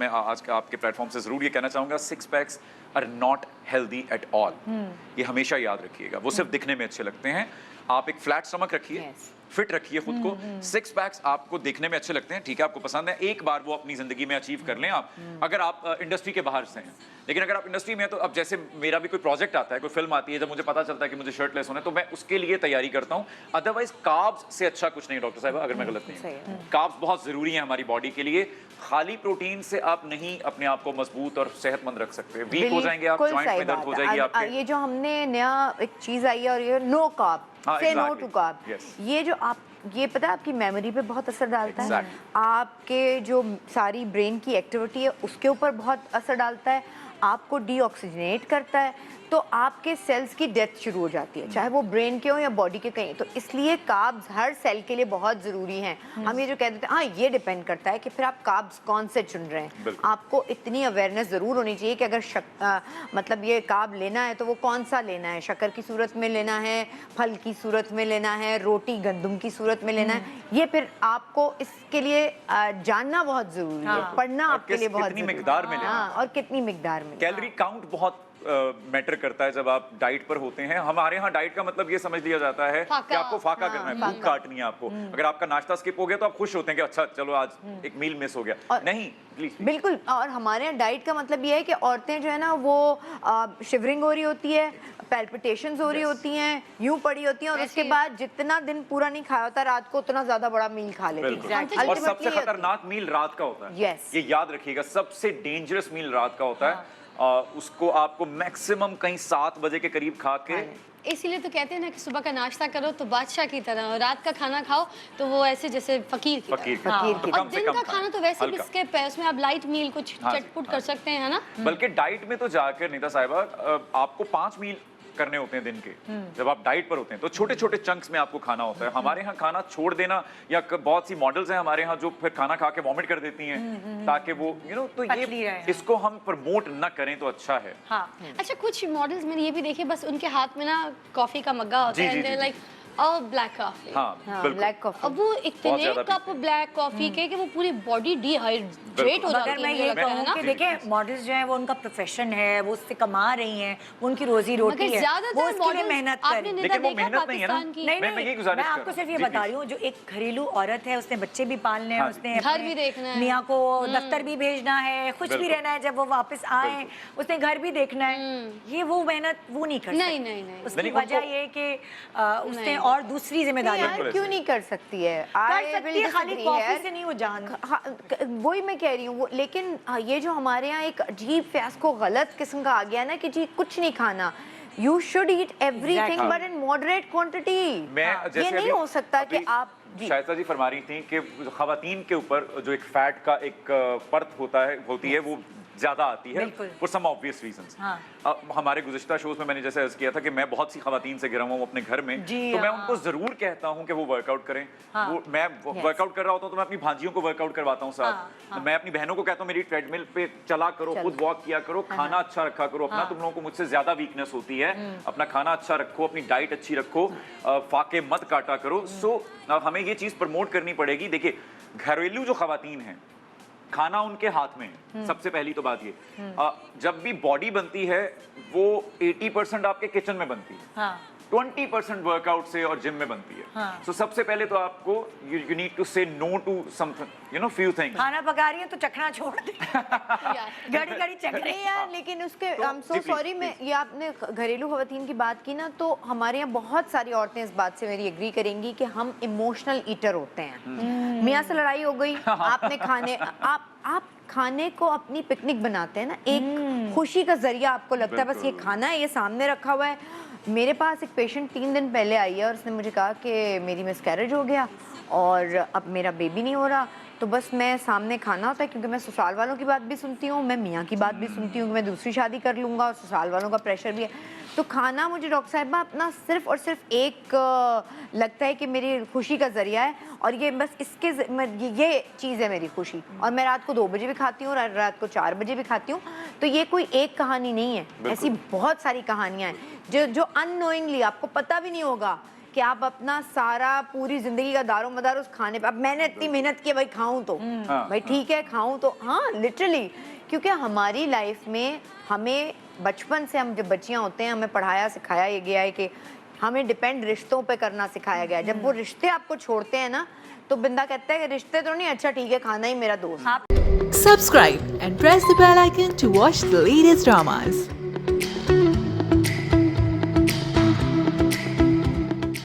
मैं आज का आपके प्लेटफॉर्म से ज़रूर ये कहना चाहूँगा, 6 packs are not healthy at all. ये हमेशा याद रखिएगा, वो सिर्फ दिखने में अच्छे लगते हैं। आप एक फ्लैट स्टमक रखिए, फिट रखिए खुद को। 6 पैक्स आपको देखने में अच्छे लगते हैं, ठीक है, आपको पसंद है, एक बार वो अपनी जिंदगी में अचीव कर लें आप, अगर आप इंडस्ट्री के बाहर से हैं। लेकिन अगर आप इंडस्ट्री में हैं तो अब जैसे मेरा भी कोई प्रोजेक्ट आता है, कोई फिल्म आती है, जब मुझे पता चलता है कि मुझे शर्टलेस होना है तो मैं उसके लिए तैयारी करता हूँ। अदरवाइज कार्ब्स से अच्छा कुछ नहीं डॉक्टर साहब, अगर मैं गलत नहीं हूँ। कार्ब्स बहुत जरूरी है हमारी बॉडी के लिए। खाली प्रोटीन से आप नहीं अपने आप को मजबूत और सेहतमंद रख सकते। वीक हो जाएंगे आप, जॉइंट में दर्द हो जाएगी आपके। ये जो हमने नया एक चीज आई है और ये नो कार्ब, से नो टू कार्ब, ये जो आप ये पता है आपकी मेमोरी पे बहुत असर डालता है, आपके जो सारी ब्रेन की एक्टिविटी है उसके ऊपर बहुत असर डालता है, आपको डीऑक्सीजनेट करता है, तो आपके सेल्स की डेथ शुरू हो जाती है, चाहे वो ब्रेन के हो या बॉडी के कहीं। तो इसलिए कार्ब्स हर सेल के लिए बहुत ज़रूरी हैं। हम ये जो कह देते हैं, हाँ ये डिपेंड करता है कि फिर आप कार्ब्स कौन से चुन रहे हैं। आपको इतनी अवेयरनेस ज़रूर होनी चाहिए कि अगर मतलब ये कार्ब लेना है तो वो कौन सा लेना है, शक्कर की सूरत में लेना है, फल की सूरत में लेना है, रोटी गंदम की सूरत में लेना है। ये फिर आपको इसके लिए जानना बहुत ज़रूरी है, पढ़ना आपके लिए बहुत ज़रूरी है, और कितनी मिकदार में। कैलोरी काउंट बहुत मैटर करता है जब आप डाइट पर होते हैं। हमारे यहाँ डाइट का मतलब ये समझ लिया जाता है कि आपको फाका करना है, भूख काटनी है आपको। अगर आपका नाश्ता स्किप हो गया तो आप खुश होते हैं कि अच्छा चलो आज एक मील मिस हो गया, नहीं प्लीज। बिल्कुल, और हमारे यहाँ डाइट का मतलब ये है कि औरतें जो है ना वो शिवरिंग हो रही होती है, पैल्पिटेशंस हो रही होती हैं, यूं पड़ी होती हैं, और उसके बाद जितना दिन पूरा नहीं खाया होता रात को उतना ज्यादा बड़ा मील खा लेती हैं। और सबसे खतरनाक मील रात का होता है, ये याद रखिएगा, सबसे डेंजरस मील रात का होता है। उसको आपको मैक्सिमम कहीं 7 बजे के करीब खा के, इसीलिए तो कहते हैं ना कि सुबह का नाश्ता करो तो बादशाह की तरह, और रात का खाना खाओ तो वो ऐसे जैसे फकीर की तरह। और दिन का खाना तो वैसे भी स्किप है, उसमें आप लाइट मील कुछ चटपुट कर सकते हैं, है ना। बल्कि डाइट में तो जाकर नीता साहिबा आपको 5 मील करने होते हैं दिन के। जब आप डाइट पर होते हैं तो छोटे छोटे चंक्स में आपको खाना होता है। हमारे यहाँ खाना छोड़ देना, या बहुत सी मॉडल्स हैं हमारे यहाँ जो फिर खाना खा के वॉमिट कर देती हैं ताकि वो तो ये इसको हम प्रमोट न करें तो अच्छा है। हाँ। अच्छा, कुछ मॉडल्स मैंने ये भी देखे, बस उनके हाथ में ना कॉफी का मग्गा होता है, लाइक ब्लैक कॉफी। हाँ, ब्लैक कॉफी। अब वो इतने कप ब्लैक कॉफी के कि वो पूरी बॉडी डिहाइड्रेट हो जाती है। मगर मैं ये कहूँ कि देखिए मॉडल्स जो है वो उनका प्रोफेशन है, वो उससे कमा रही हैं, वो उनकी रोजी रोटी है, वो उसके लिए मेहनत कर रही है। लेकिन वो मेहनत नहीं है ना। नहीं, मैं आपको सिर्फ ये बता रही हूँ, जो एक घरेलू औरत है, उसने बच्चे भी पालने हैं, उसने घर भी देखना है, मियाँ को दफ्तर भी भेजना है, खुश भी रहना है, जब वो वापस आए उसने घर भी देखना है। ये वो मेहनत वो नहीं कर सकती। नहीं, उसकी वजह ये कि उसने और दूसरी जिम्मेदारी क्यों नहीं कर सकती है, खाली कॉफी से नहीं वो जान। वही मैं कह रही हूँ, लेकिन ये जो हमारे यहाँ एक अजीब फियास्को गलत किस्म का आ गया ना कि जी कुछ नहीं खाना, you should eat everything but in moderate quantity। ये नहीं हो सकता कि आप शायस्ता जी फरमा रही थी कि खवातीन के ऊपर जो एक फैट का एक परत होती है वो ज्यादा आती है फॉर सम ऑब्वियस रीजंस। हमारे गुज़िश्ता शोज में मैंने जैसे अर्ज किया था कि मैं बहुत सी खवातीन से गिरा हुआ हूँ अपने घर में, तो मैं उनको जरूर कहता हूँ कि वो वर्कआउट करें। वो मैं वर्कआउट कर रहा होता हूँ तो मैं अपनी भांजियों को वर्कआउट करवाता हूँ साथ। मैं अपनी बहनों को कहता हूँ मेरी ट्रेडमिल पे चला करो, खुद वॉक किया करो, खाना अच्छा रखा करो अपना। तुम लोगों को मुझसे ज्यादा वीकनेस होती है, अपना खाना अच्छा रखो, अपनी डाइट अच्छी रखो, फाके मत काटा करो। सो हमें ये चीज प्रमोट करनी पड़ेगी। देखिए घरेलू जो खवातीन हैं, खाना उनके हाथ में है, सबसे पहली तो बात ये। जब भी बॉडी बनती है वो 80% आपके किचन में बनती है, 20% वर्कआउट से और जिम में बनती है। So, सबसे पहले तो आपको you need to say no to something, you know, few things। खाना पका रही है तो चखना छोड़ दे, घड़ी घड़ी चख रही है। यार लेकिन उसके I'm so sorry, मैं ये आपने घरेलू खवातीन की बात की ना, तो हमारे यहाँ बहुत सारी औरतें इस बात से मेरी एग्री करेंगी कि हम इमोशनल ईटर होते हैं। मियाँ से लड़ाई हो गई, आपने आप खाने को अपनी पिकनिक बनाते हैं ना, एक खुशी का जरिया आपको लगता है बस ये खाना है, ये सामने रखा हुआ है। मेरे पास एक पेशेंट 3 दिन पहले आई है और उसने मुझे कहा कि मेरी मिसकैरेज हो गया और अब मेरा बेबी नहीं हो रहा, तो बस मैं सामने खाना होता है, क्योंकि मैं ससुराल वालों की बात भी सुनती हूँ, मैं मियाँ की बात भी सुनती हूँ कि मैं दूसरी शादी कर लूँगा और ससुराल वालों का प्रेशर भी है। तो खाना मुझे डॉक्टर साहिबा अपना सिर्फ और सिर्फ एक लगता है कि मेरी खुशी का जरिया है, और ये बस इसके ये चीज़ है मेरी खुशी। और मैं रात को 2 बजे भी खाती हूँ, रात को 4 बजे भी खाती हूँ। तो ये कोई एक कहानी नहीं है, ऐसी बहुत सारी कहानियाँ हैं जो अननोइंगली आपको पता भी नहीं होगा कि आप अपना सारा पूरी जिंदगी का दारो मदार उस खाने पे, अब मैंने इतनी मेहनत की भाई खाऊं तो भाई ठीक है खाऊं तो, हाँ लिटरली, क्योंकि हमारी लाइफ में हमें बचपन से, हम जब बच्चियां होते हैं, हमें पढ़ाया सिखाया ये गया है कि हमें डिपेंड रिश्तों पे करना सिखाया गया है। जब वो रिश्ते आपको छोड़ते हैं ना, तो बंदा कहता है कि रिश्ते तो नहीं, अच्छा ठीक है खाना ही मेरा दोस्त। Subscribe and press the bell icon to watch the latest dramas.